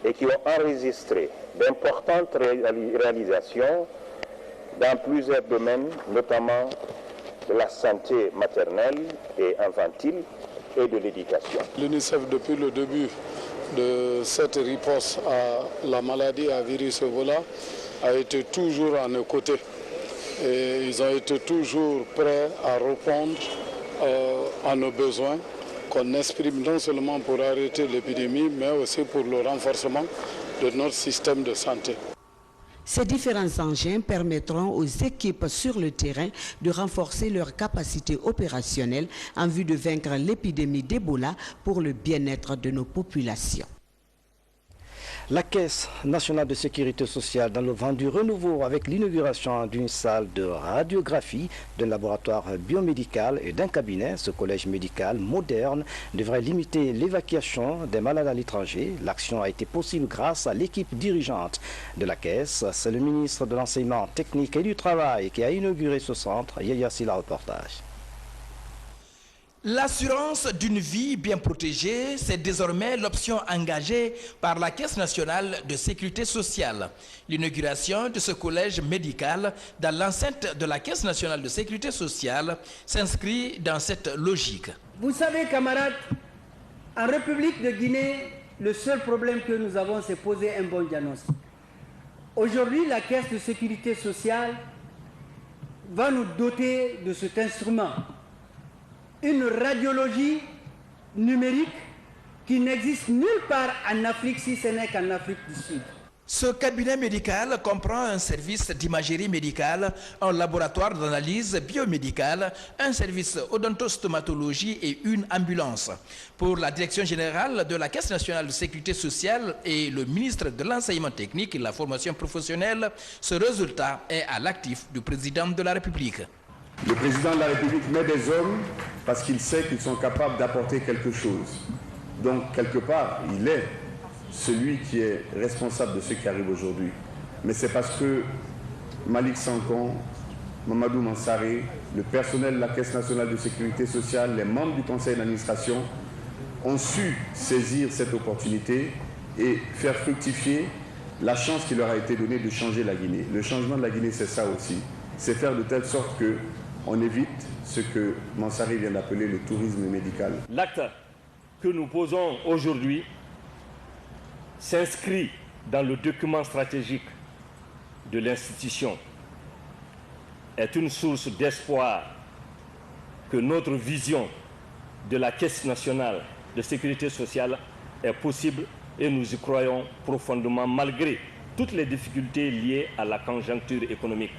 et qui ont enregistré d'importantes réalisations dans plusieurs domaines, notamment de la santé maternelle et infantile et de l'éducation. L'UNICEF, depuis le début de cette riposte à la maladie à virus Ebola, a été toujours à nos côtés. Et ils ont été toujours prêts à répondre à nos besoins qu'on exprime non seulement pour arrêter l'épidémie, mais aussi pour le renforcement de notre système de santé. Ces différents engins permettront aux équipes sur le terrain de renforcer leurs capacités opérationnelles en vue de vaincre l'épidémie d'Ebola pour le bien-être de nos populations. La Caisse nationale de sécurité sociale dans le vent du renouveau avec l'inauguration d'une salle de radiographie, d'un laboratoire biomédical et d'un cabinet. Ce collège médical moderne devrait limiter l'évacuation des malades à l'étranger. L'action a été possible grâce à l'équipe dirigeante de la Caisse. C'est le ministre de l'Enseignement technique et du Travail qui a inauguré ce centre. Yaya Silla, reportage. L'assurance d'une vie bien protégée, c'est désormais l'option engagée par la Caisse nationale de sécurité sociale. L'inauguration de ce collège médical dans l'enceinte de la Caisse nationale de sécurité sociale s'inscrit dans cette logique. Vous savez, camarades, en République de Guinée, le seul problème que nous avons, c'est poser un bon diagnostic. Aujourd'hui, la Caisse de sécurité sociale va nous doter de cet instrument. Une radiologie numérique qui n'existe nulle part en Afrique si ce n'est qu'en Afrique du Sud. Ce cabinet médical comprend un service d'imagerie médicale, un laboratoire d'analyse biomédicale, un service odontostomatologie et une ambulance. Pour la Direction générale de la Caisse nationale de sécurité sociale et le ministre de l'Enseignement technique et de la formation professionnelle, ce résultat est à l'actif du président de la République. Le président de la République met des hommes parce qu'il sait qu'ils sont capables d'apporter quelque chose. Donc, quelque part, il est celui qui est responsable de ce qui arrive aujourd'hui. Mais c'est parce que Malik Sankon, Mamadou Mansaré, le personnel de la Caisse nationale de sécurité sociale, les membres du conseil d'administration ont su saisir cette opportunité et faire fructifier la chance qui leur a été donnée de changer la Guinée. Le changement de la Guinée, c'est ça aussi. C'est faire de telle sorte que on évite ce que Mansaré vient d'appeler le tourisme médical. L'acte que nous posons aujourd'hui s'inscrit dans le document stratégique de l'institution, est une source d'espoir que notre vision de la Caisse nationale de sécurité sociale est possible et nous y croyons profondément malgré toutes les difficultés liées à la conjoncture économique.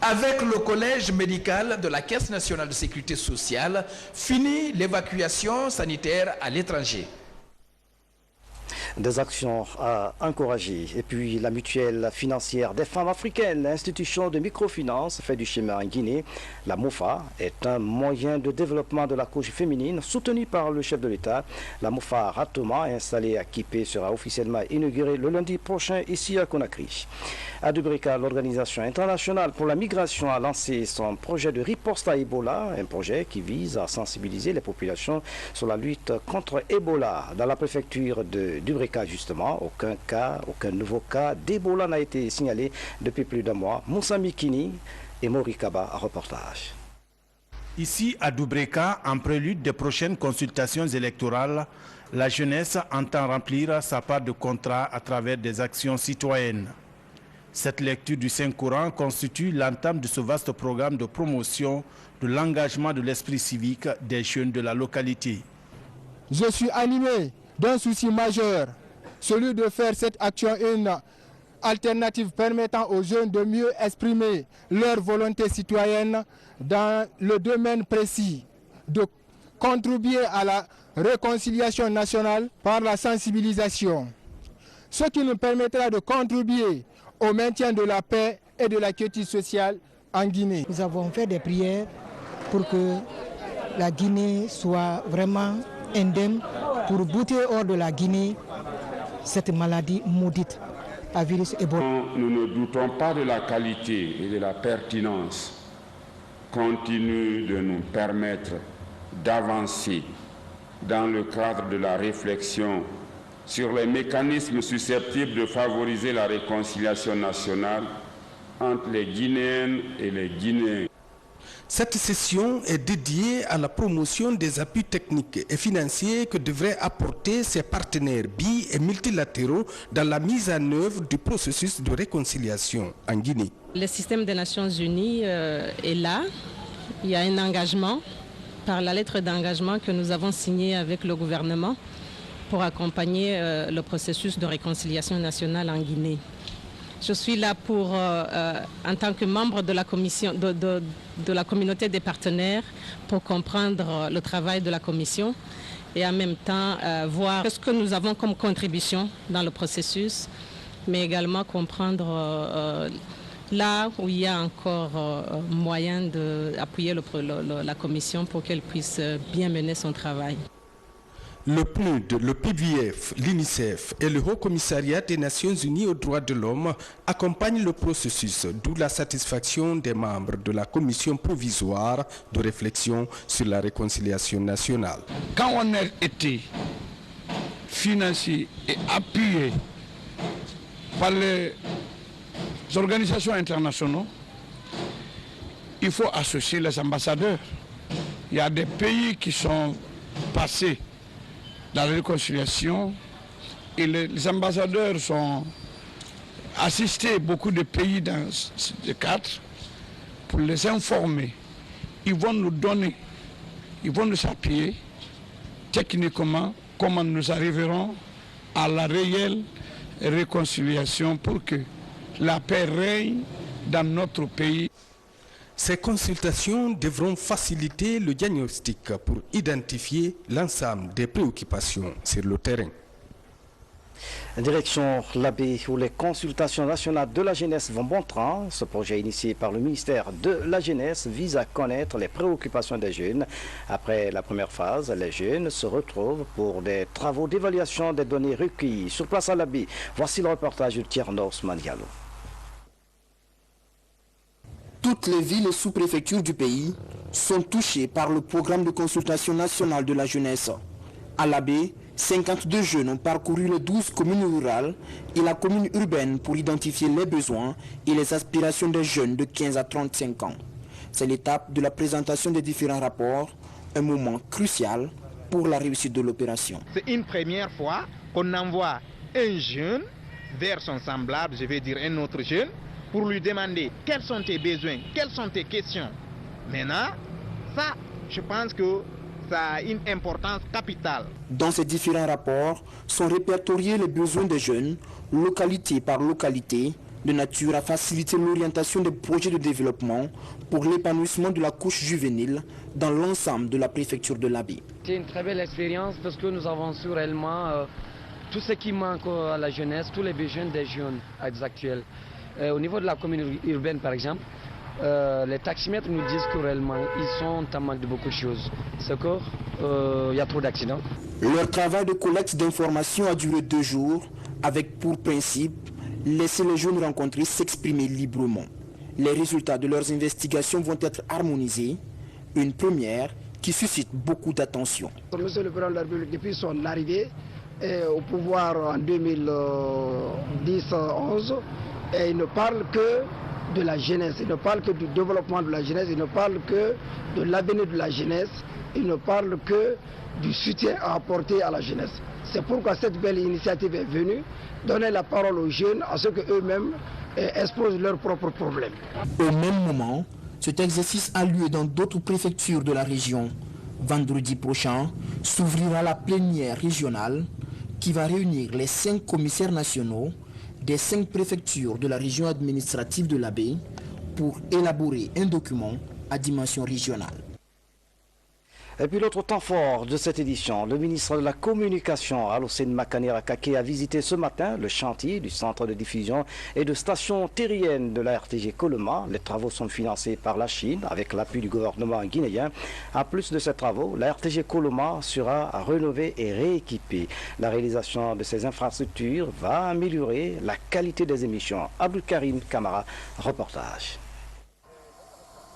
Avec le collège médical de la Caisse nationale de sécurité sociale, finit l'évacuation sanitaire à l'étranger. Des actions à encourager. Et puis la mutuelle financière des femmes africaines, l'institution de microfinance, fait du chemin en Guinée. La MOFA est un moyen de développement de la couche féminine soutenu par le chef de l'État. La MOFA Ratoma, installée à Kipé, sera officiellement inaugurée le lundi prochain ici à Conakry. À Dubrika, l'Organisation internationale pour la migration a lancé son projet de riposte à Ebola, un projet qui vise à sensibiliser les populations sur la lutte contre Ebola. Dans la préfecture de Dubrika, justement, aucun nouveau cas d'Ebola n'a été signalé depuis plus d'un mois. Moussa Mikini et Morikaba à reportage. Ici à Dubrika, en prélude des prochaines consultations électorales, la jeunesse entend remplir sa part de contrat à travers des actions citoyennes. Cette lecture du Saint-Coran constitue l'entame de ce vaste programme de promotion de l'engagement de l'esprit civique des jeunes de la localité. Je suis animé d'un souci majeur, celui de faire cette action une alternative permettant aux jeunes de mieux exprimer leur volonté citoyenne dans le domaine précis, de contribuer à la réconciliation nationale par la sensibilisation, ce qui nous permettra de contribuer au maintien de la paix et de la quiétude sociale en Guinée. Nous avons fait des prières pour que la Guinée soit vraiment indemne, pour bouter hors de la Guinée cette maladie maudite à virus Ebola. Nous ne doutons pas de la qualité et de la pertinence continue de nous permettre d'avancer dans le cadre de la réflexion sur les mécanismes susceptibles de favoriser la réconciliation nationale entre les Guinéennes et les Guinéens. Cette session est dédiée à la promotion des appuis techniques et financiers que devraient apporter ses partenaires bi- et multilatéraux dans la mise en œuvre du processus de réconciliation en Guinée. Le système des Nations Unies est là. Il y a un engagement par la lettre d'engagement que nous avons signée avec le gouvernement pour accompagner le processus de réconciliation nationale en Guinée. Je suis là pour, en tant que membre de la commission, de la communauté des partenaires, pour comprendre le travail de la commission et en même temps voir ce que nous avons comme contribution dans le processus, mais également comprendre là où il y a encore moyen d'appuyer la commission pour qu'elle puisse bien mener son travail. Le PNUD, le PVF, l'UNICEF et le Haut Commissariat des Nations Unies aux droits de l'homme accompagnent le processus, d'où la satisfaction des membres de la commission provisoire de réflexion sur la réconciliation nationale. Quand on a été financé et appuyé par les organisations internationales, il faut associer les ambassadeurs. Il y a des pays qui sont passés dans la réconciliation et les ambassadeurs sont assistés beaucoup de pays dans ce cadre pour les informer. Ils vont nous donner, ils vont nous appuyer techniquement comment nous arriverons à la réelle réconciliation pour que la paix règne dans notre pays. Ces consultations devront faciliter le diagnostic pour identifier l'ensemble des préoccupations sur le terrain. Direction l'Abbé, où les consultations nationales de la jeunesse vont bon train. Ce projet initié par le ministère de la Jeunesse vise à connaître les préoccupations des jeunes. Après la première phase, les jeunes se retrouvent pour des travaux d'évaluation des données recueillies. Sur place à l'Abbé, voici le reportage de Tierno Ousmane Diallo. Toutes les villes et sous-préfectures du pays sont touchées par le programme de consultation nationale de la jeunesse. À l'Abbé, 52 jeunes ont parcouru les 12 communes rurales et la commune urbaine pour identifier les besoins et les aspirations des jeunes de 15 à 35 ans. C'est l'étape de la présentation des différents rapports, un moment crucial pour la réussite de l'opération. C'est une première fois qu'on envoie un jeune vers son semblable, je vais dire un autre jeune, pour lui demander quels sont tes besoins, quelles sont tes questions. Maintenant, ça, je pense que ça a une importance capitale. Dans ces différents rapports sont répertoriés les besoins des jeunes, localité par localité, de nature à faciliter l'orientation des projets de développement pour l'épanouissement de la couche juvénile dans l'ensemble de la préfecture de l'Abbé. C'est une très belle expérience parce que nous avons su réellement tout ce qui manque à la jeunesse, tous les besoins des jeunes actuels. Au niveau de la commune urbaine, par exemple, les taximètres nous disent que réellement, ils sont en manque de beaucoup de choses. C'est qu'il y a trop d'accidents. Leur travail de collecte d'informations a duré 2 jours, avec pour principe laisser les jeunes rencontrés s'exprimer librement. Les résultats de leurs investigations vont être harmonisés, une première qui suscite beaucoup d'attention. Monsieur le Président de la République, depuis son arrivée au pouvoir en 2010-11, et il ne parle que de la jeunesse, il ne parle que du développement de la jeunesse, il ne parle que de l'avenir de la jeunesse, il ne parle que du soutien à apporter à la jeunesse. C'est pourquoi cette belle initiative est venue, donner la parole aux jeunes, à ceux qu'eux-mêmes exposent leurs propres problèmes. Au même moment, cet exercice a lieu dans d'autres préfectures de la région. Vendredi prochain, s'ouvrira la plénière régionale qui va réunir les 5 commissaires nationaux des 5 préfectures de la région administrative de l'Abbé pour élaborer un document à dimension régionale. Et puis l'autre temps fort de cette édition, le ministre de la Communication, Alocene Makanera Kake, a visité ce matin le chantier du centre de diffusion et de station terrienne de la RTG Coloma. Les travaux sont financés par la Chine avec l'appui du gouvernement guinéen. En plus de ces travaux, la RTG Coloma sera rénovée et rééquipée. La réalisation de ces infrastructures va améliorer la qualité des émissions. Abdul Karim Kamara, reportage.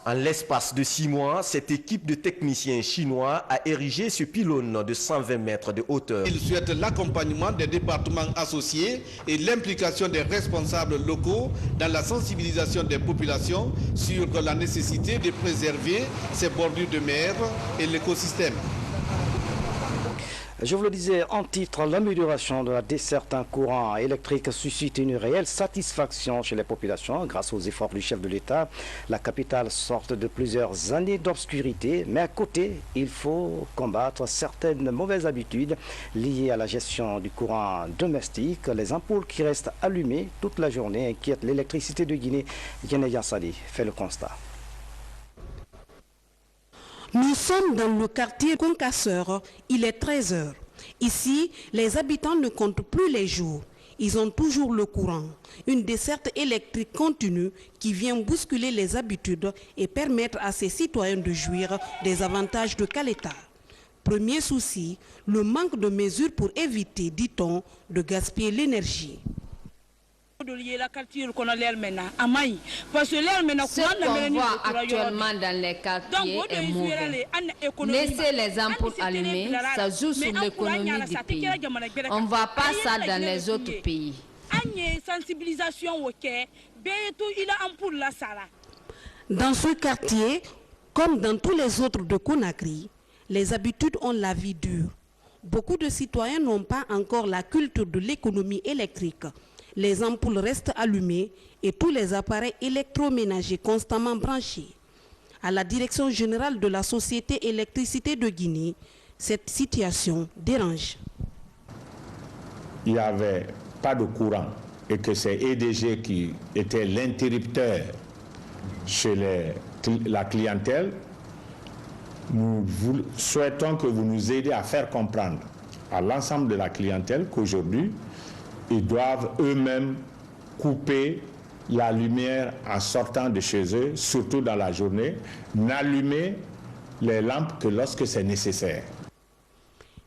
En l'espace de 6 mois, cette équipe de techniciens chinois a érigé ce pylône de 120 mètres de hauteur. Il souhaite l'accompagnement des départements associés et l'implication des responsables locaux dans la sensibilisation des populations sur la nécessité de préserver ces bordures de mer et l'écosystème. Je vous le disais en titre, l'amélioration de la desserte en courant électrique suscite une réelle satisfaction chez les populations grâce aux efforts du chef de l'État. La capitale sort de plusieurs années d'obscurité, mais à côté, il faut combattre certaines mauvaises habitudes liées à la gestion du courant domestique. Les ampoules qui restent allumées toute la journée inquiètent l'électricité de Guinée. Guinée Yassali fait le constat. Nous sommes dans le quartier Concasseur, il est 13 h. Ici, les habitants ne comptent plus les jours. Ils ont toujours le courant. Une desserte électrique continue qui vient bousculer les habitudes et permettre à ces citoyens de jouir des avantages de Caleta. Premier souci, le manque de mesures pour éviter, dit-on, de gaspiller l'énergie. Ce qu'on voit actuellement dans les quartiers est mauvais. Laisser les ampoules allumées, ça joue sur l'économie du pays. On ne voit pas ça dans les autres pays. Dans ce quartier, comme dans tous les autres de Conakry, les habitudes ont la vie dure. Beaucoup de citoyens n'ont pas encore la culture de l'économie électrique. Les ampoules restent allumées et tous les appareils électroménagers constamment branchés. À la direction générale de la Société Électricité de Guinée, cette situation dérange. Il n'y avait pas de courant et que c'est EDG qui était l'interrupteur chez la clientèle. Nous souhaitons que vous nous aidiez à faire comprendre à l'ensemble de la clientèle qu'aujourd'hui, ils doivent eux-mêmes couper la lumière en sortant de chez eux, surtout dans la journée, n'allumer les lampes que lorsque c'est nécessaire.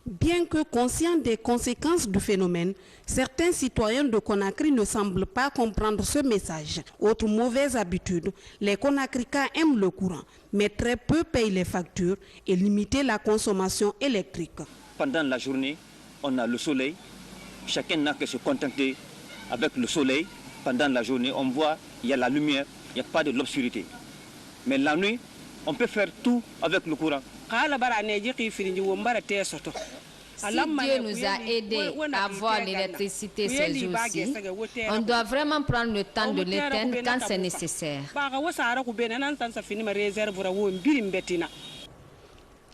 Bien que conscients des conséquences du phénomène, certains citoyens de Conakry ne semblent pas comprendre ce message. Autre mauvaise habitude, les Conakrycains aiment le courant, mais très peu payent les factures et limitent la consommation électrique. Pendant la journée, on a le soleil. Chacun n'a que se contenter avec le soleil. Pendant la journée, on voit, il y a la lumière, il n'y a pas de l'obscurité. Mais la nuit, on peut faire tout avec le courant. Si Dieu nous a aidés à avoir l'électricité ces jours-ci, on doit vraiment prendre le temps de l'éteindre quand c'est nécessaire.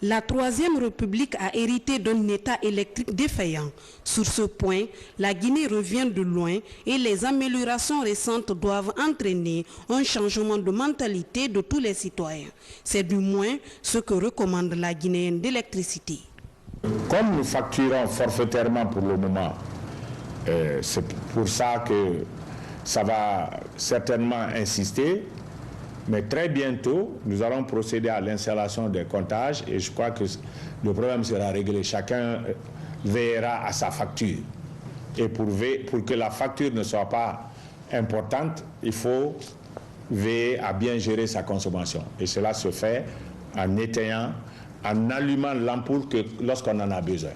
La Troisième République a hérité d'un État électrique défaillant. Sur ce point, la Guinée revient de loin et les améliorations récentes doivent entraîner un changement de mentalité de tous les citoyens. C'est du moins ce que recommande la Guinéenne d'électricité. Comme nous facturons forfaitairement pour le moment, c'est pour ça que ça va certainement insister. Mais très bientôt, nous allons procéder à l'installation des comptages et je crois que le problème sera réglé. Chacun veillera à sa facture. Et pour que la facture ne soit pas importante, il faut veiller à bien gérer sa consommation. Et cela se fait en éteignant, en allumant l'ampoule lorsqu'on en a besoin.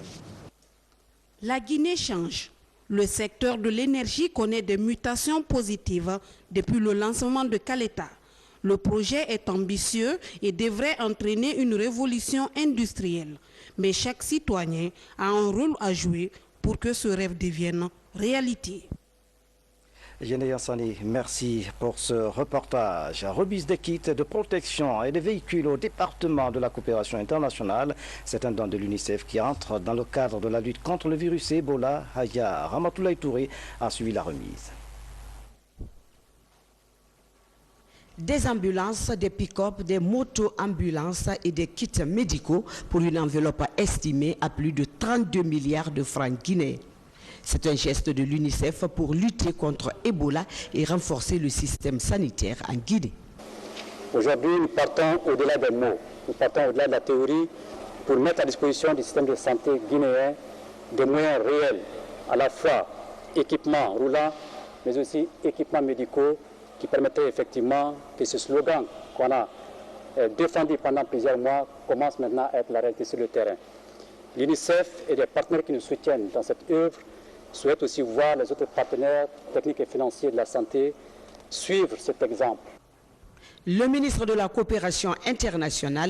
La Guinée change. Le secteur de l'énergie connaît des mutations positives depuis le lancement de Caleta. Le projet est ambitieux et devrait entraîner une révolution industrielle. Mais chaque citoyen a un rôle à jouer pour que ce rêve devienne réalité. Yéné Yassani, merci pour ce reportage. Remise des kits de protection et des véhicules au département de la coopération internationale. C'est un don de l'UNICEF qui entre dans le cadre de la lutte contre le virus Ebola. Haya Ramatoulaye Touré a suivi la remise. Des ambulances, des pick-up, des motos-ambulances et des kits médicaux pour une enveloppe estimée à plus de 32 milliards de francs guinéens. C'est un geste de l'UNICEF pour lutter contre Ebola et renforcer le système sanitaire en Guinée. Aujourd'hui, nous partons au-delà des mots, nous partons au-delà de la théorie pour mettre à disposition du système de santé guinéen des moyens réels, à la fois équipements roulants, mais aussi équipements médicaux qui permettaient effectivement que ce slogan qu'on a défendu pendant plusieurs mois commence maintenant à être la réalité sur le terrain. L'UNICEF et les partenaires qui nous soutiennent dans cette œuvre souhaitent aussi voir les autres partenaires techniques et financiers de la santé suivre cet exemple. Le ministre de la Coopération internationale